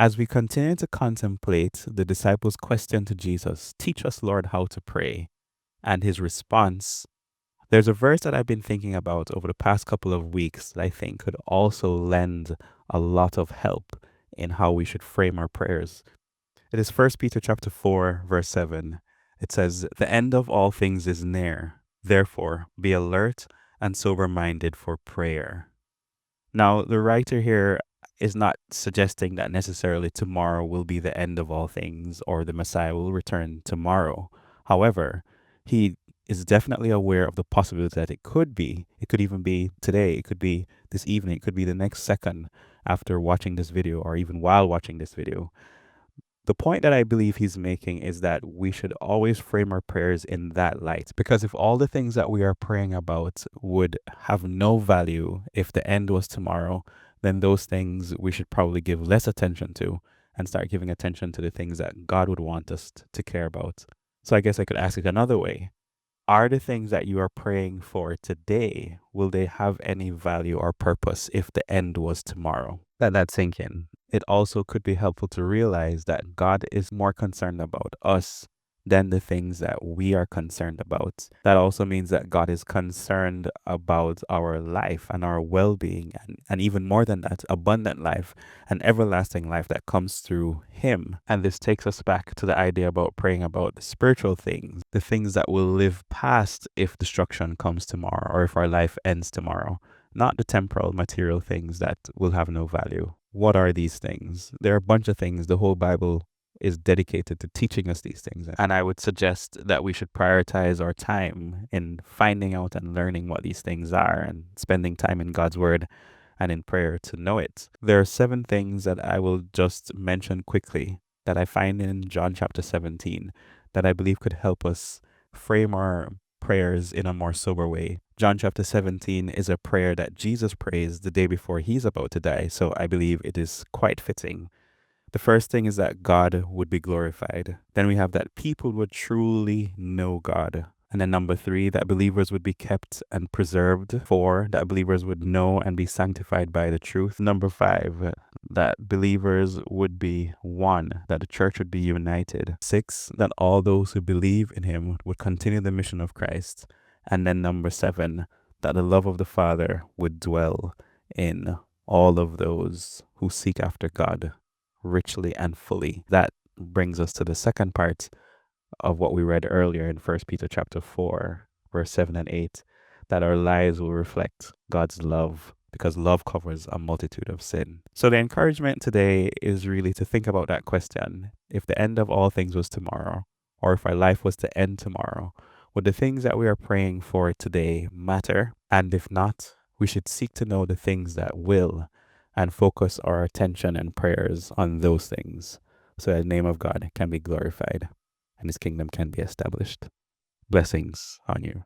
As we continue to contemplate the disciples' question to Jesus, "Teach us, Lord, how to pray," and his response, there's a verse that I've been thinking about over the past couple of weeks that I think could also lend a lot of help in how we should frame our prayers. It is 1 Peter chapter 4, verse 7. It says, "The end of all things is near. Therefore, be alert and sober-minded for prayer." Now, the writer here is not suggesting that necessarily tomorrow will be the end of all things or the Messiah will return tomorrow. However, he is definitely aware of the possibility that it could be. It could even be today. It could be this evening. It could be the next second after watching this video or even while watching this video. The point that I believe he's making is that we should always frame our prayers in that light. Because if all the things that we are praying about would have no value if the end was tomorrow, then those things we should probably give less attention to and start giving attention to the things that God would want us to care about. So I guess I could ask it another way. Are the things that you are praying for today, will they have any value or purpose if the end was tomorrow? Let that sink in. It also could be helpful to realize that God is more concerned about us than the things that we are concerned about. That also means that God is concerned about our life and our well-being, and even more than that, abundant life and everlasting life that comes through him. And this takes us back to the idea about praying about the spiritual things, the things that will live past if destruction comes tomorrow or if our life ends tomorrow, not the temporal material things that will have no value. What are these things? There are a bunch of things. The whole Bible is dedicated to teaching us these things. And I would suggest that we should prioritize our time in finding out and learning what these things are and spending time in God's word and in prayer to know it. There are 7 things that I will just mention quickly that I find in John chapter 17 that I believe could help us frame our prayers in a more sober way. John chapter 17 is a prayer that Jesus prays the day before he's about to die, so I believe it is quite fitting. The first thing is that God would be glorified. Then we have that people would truly know God. And then number 3, that believers would be kept and preserved. 4, that believers would know and be sanctified by the truth. Number 5, that believers would be one, that the church would be united. 6, that all those who believe in him would continue the mission of Christ. And then number 7, that the love of the Father would dwell in all of those who seek after God richly and fully. That brings us to the second part of what we read earlier in 1 Peter chapter 4, verse 7 and 8, that our lives will reflect God's love because love covers a multitude of sin. So the encouragement today is really to think about that question. If the end of all things was tomorrow, or if our life was to end tomorrow, would the things that we are praying for today matter? And if not, we should seek to know the things that will and focus our attention and prayers on those things so that the name of God can be glorified and his kingdom can be established. Blessings on you.